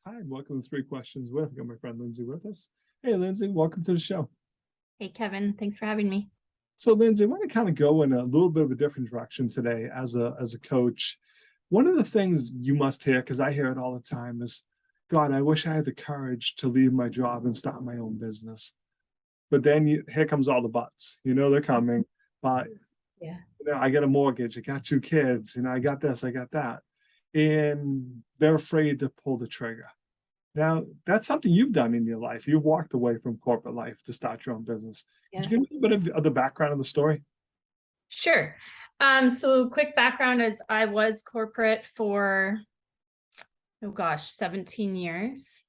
Hi, welcome to Three Questions with. I got my friend Lyndsay with us. Hey, Lyndsay, welcome to the show. Hey, Kevin, thanks for having me. So, Lyndsay, I want to kind of go in a little bit of a different direction today as a coach. One of the things you must hear, because I hear it all the time, is, God, I wish I had the courage to leave my job and start my own business. But then here comes all the buts. You know they're coming, but Yeah. I got a mortgage, I got two kids, I got this, I got that, and they're afraid to pull the trigger. Now, that's something you've done in your life. You've walked away from corporate life to start your own business. Could you give me a bit of the background of the story? Sure. So quick background is I was corporate for, 17 years.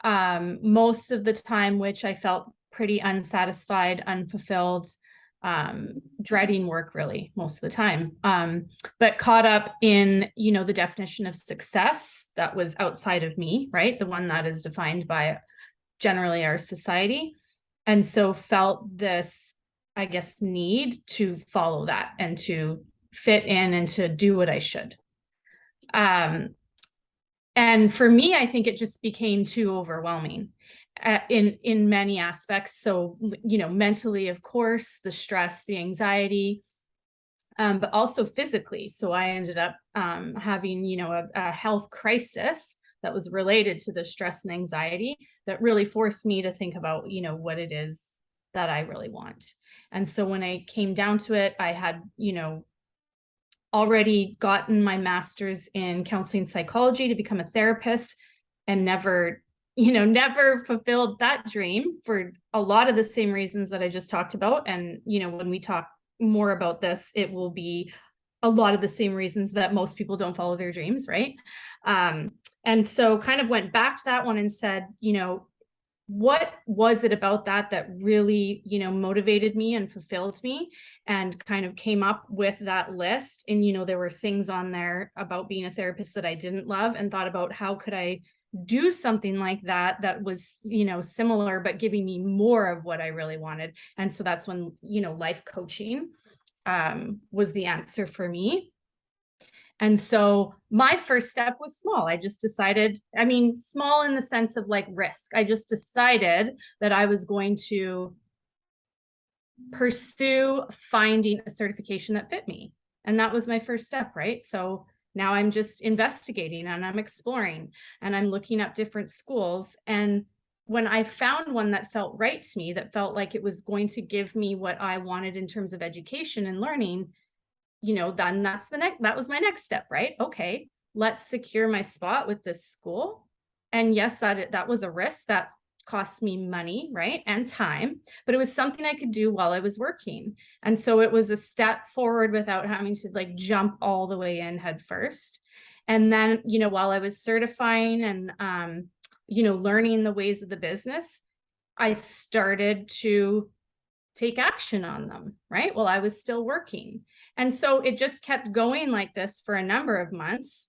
Most of the time, which I felt pretty unsatisfied, unfulfilled, dreading work really most of the time. But caught up in, the definition of success that was outside of me, right? The one that is defined by generally our society. And so felt this, I guess, need to follow that and to fit in and to do what I should. And for me, I think it just became too overwhelming in many aspects. So, mentally, of course, the stress, the anxiety, but also physically. So I ended up having, a health crisis that was related to the stress and anxiety that really forced me to think about, what it is that I really want. And so when I came down to it, I had, already gotten my master's in counseling psychology to become a therapist and never fulfilled that dream for a lot of the same reasons that I just talked about. And, when we talk more about this, it will be a lot of the same reasons that most people don't follow their dreams, right? And so kind of went back to that one and said, what was it about that really, motivated me and fulfilled me, and kind of came up with that list. And, there were things on there about being a therapist that I didn't love, and thought about how could I do something like that was, similar, but giving me more of what I really wanted. And so that's when, life coaching was the answer for me. And so my first step was small. I just decided, small in the sense of like risk. I just decided that I was going to pursue finding a certification that fit me. And that was my first step, right? So now I'm just investigating and I'm exploring and I'm looking up different schools. And when I found one that felt right to me, that felt like it was going to give me what I wanted in terms of education and learning, then that was my next step, right? Okay, let's secure my spot with this school. And yes, that was a risk that cost me money, right? And time, but it was something I could do while I was working. And so it was a step forward without having to like jump all the way in head first. And then, while I was certifying and, learning the ways of the business, I started to take action on them, right? While I was still working. And so it just kept going like this for a number of months,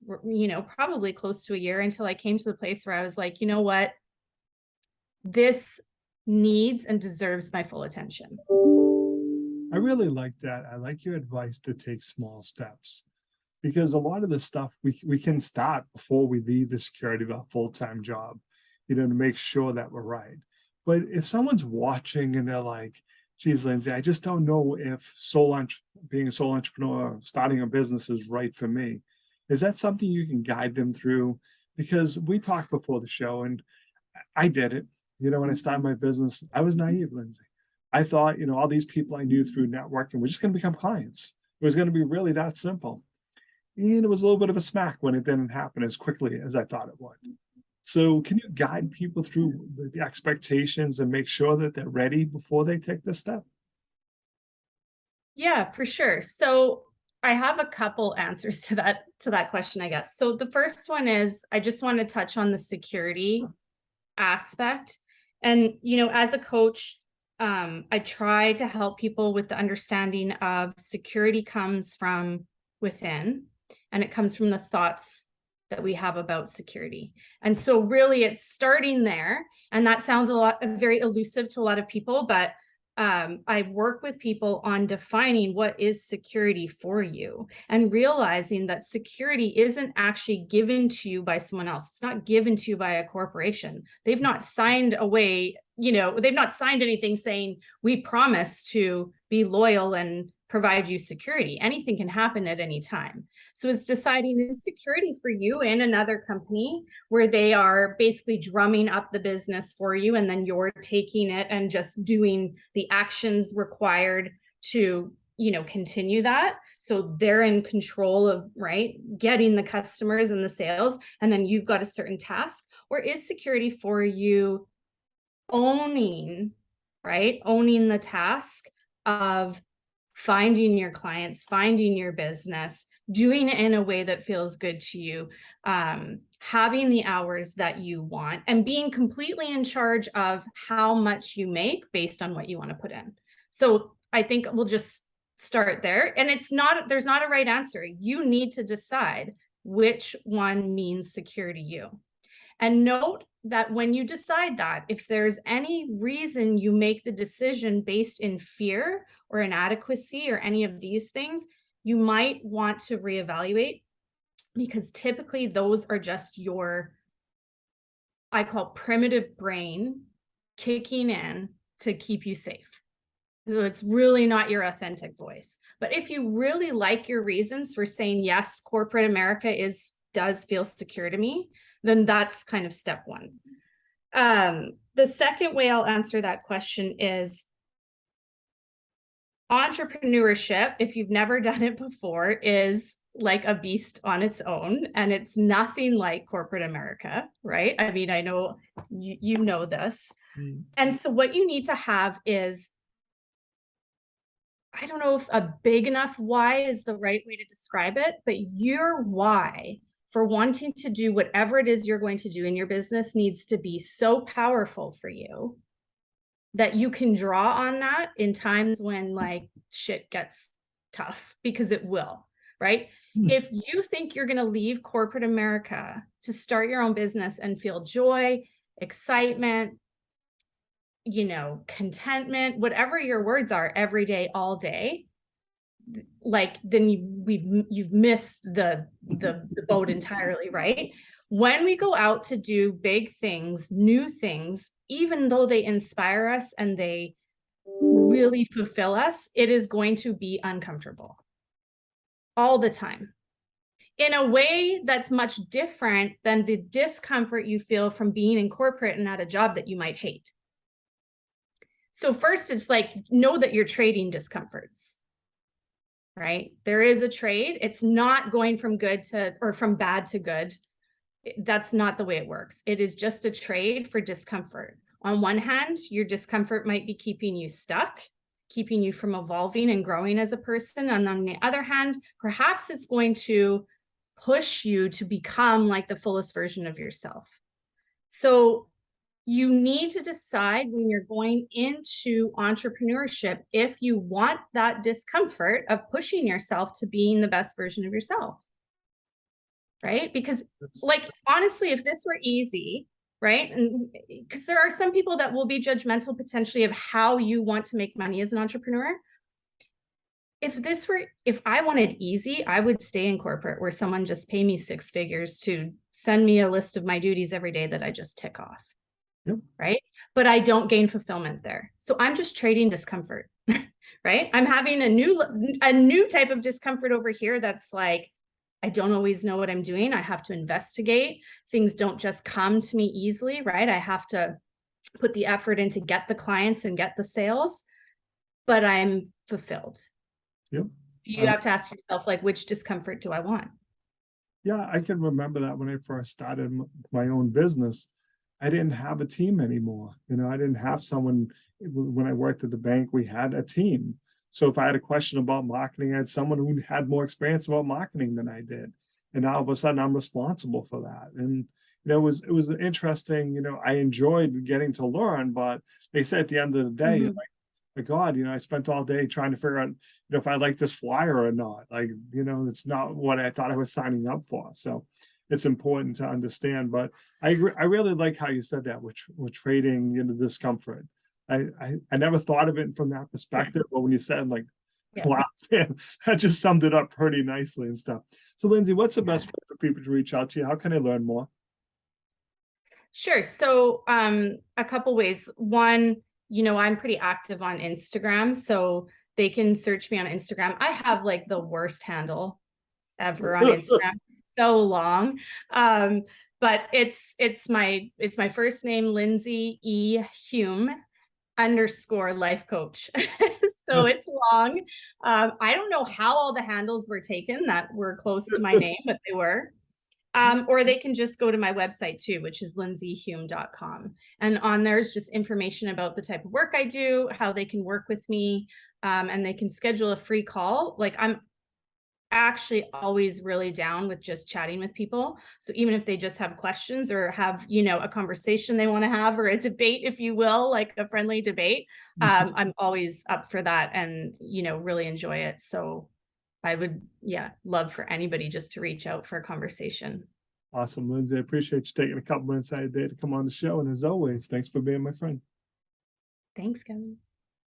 probably close to a year, until I came to the place where I was like, you know what? This needs and deserves my full attention. I really like that. I like your advice to take small steps, because a lot of the stuff we can start before we leave the security of a full-time job, to make sure that we're right. But if someone's watching and they're like, geez, Lyndsay, I just don't know if being a sole entrepreneur, starting a business is right for me. Is that something you can guide them through? Because we talked before the show and I did it. When I started my business, I was naive, Lyndsay. I thought, all these people I knew through networking were just going to become clients. It was going to be really that simple. And it was a little bit of a smack when it didn't happen as quickly as I thought it would. So can you guide people through the expectations and make sure that they're ready before they take this step? Yeah, for sure. So I have a couple answers to that question, I guess. So the first one is, I just want to touch on the security aspect. And, as a coach, I try to help people with the understanding of security comes from within, and it comes from the thoughts that we have about security. And so really it's starting there. And that sounds very elusive to a lot of people, but I work with people on defining what is security for you and realizing that security isn't actually given to you by someone else. It's not given to you by a corporation. They've not signed away, they've not signed anything saying we promise to be loyal and provide you security. Anything can happen at any time. So it's deciding, is security for you in another company where they are basically drumming up the business for you, and then you're taking it and just doing the actions required to, continue that. So they're in control of, right, getting the customers and the sales, and then you've got a certain task? Or is security for you owning the task of finding your clients, finding your business, doing it in a way that feels good to you, having the hours that you want, and being completely in charge of how much you make based on what you want to put in. So I think we'll just start there. And there's not a right answer. You need to decide which one means secure to you. And note that when you decide that, if there's any reason you make the decision based in fear or inadequacy or any of these things, you might want to reevaluate, because typically those are just your, I call primitive brain kicking in to keep you safe. So it's really not your authentic voice. But if you really like your reasons for saying, yes, corporate America does feel secure to me, then that's kind of step one. The second way I'll answer that question is entrepreneurship, if you've never done it before, is like a beast on its own, and it's nothing like corporate America, right? I mean, I know you know this. And so what you need to have is, I don't know if a big enough why is the right way to describe it, but your why for wanting to do whatever it is you're going to do in your business needs to be so powerful for you that you can draw on that in times when like shit gets tough, because it will, right? If you think you're going to leave corporate America to start your own business and feel joy, excitement, contentment, whatever your words are, every day, all day, like then you've missed the boat entirely, right? When we go out to do big things, new things, even though they inspire us and they really fulfill us, it is going to be uncomfortable all the time, in a way that's much different than the discomfort you feel from being in corporate and at a job that you might hate. So first, it's like, know that you're trading discomforts, right? There is a trade. It's not going from good to, or from bad to good. That's not the way it works. It is just a trade for discomfort. On one hand, your discomfort might be keeping you stuck, keeping you from evolving and growing as a person. And on the other hand, perhaps it's going to push you to become like the fullest version of yourself. So you need to decide when you're going into entrepreneurship if you want that discomfort of pushing yourself to being the best version of yourself, right? Because like, honestly, if this were easy, right? And because there are some people that will be judgmental potentially of how you want to make money as an entrepreneur. If I wanted easy, I would stay in corporate where someone just pay me 6 figures to send me a list of my duties every day that I just tick off. Yep. Right? But I don't gain fulfillment there. So I'm just trading discomfort, right? I'm having a new type of discomfort over here that's like, I don't always know what I'm doing. I have to investigate. Things don't just come to me easily, right? I have to put the effort in to get the clients and get the sales, but I'm fulfilled. Yep. You have to ask yourself, like, which discomfort do I want? Yeah, I can remember that when I first started my own business. I didn't have a team anymore. I didn't have someone. When I worked at the bank, we had a team. So if I had a question about marketing, I had someone who had more experience about marketing than I did. And now all of a sudden I'm responsible for that. And it was interesting. I enjoyed getting to learn, but they said at the end of the day, Mhm. my God, I spent all day trying to figure out, if I like this flyer or not. It's not what I thought I was signing up for. So it's important to understand. But I agree, I really like how you said that, we're trading discomfort. I never thought of it from that perspective, but when you said like, Yeah. wow, man, that just summed it up pretty nicely and stuff. So Lyndsay, what's the best way for people to reach out to you? How can they learn more? Sure. So a couple ways. One, I'm pretty active on Instagram, so they can search me on Instagram. I have like the worst handle ever on Instagram. So long. But it's my first name, Lyndsay E. Hume _ life coach. So it's long. I don't know how all the handles were taken that were close to my name, but they were. Or they can just go to my website too, which is lyndsyhume.com. And on there's just information about the type of work I do, how they can work with me, and they can schedule a free call. Like I'm actually always really down with just chatting with people. So even if they just have questions or have, a conversation they want to have, or a debate, if you will, like a friendly debate, I'm always up for that and, really enjoy it. So I would, love for anybody just to reach out for a conversation. Awesome, Lyndsay. I appreciate you taking a couple minutes out of your day to come on the show. And as always, thanks for being my friend. Thanks, Kevin.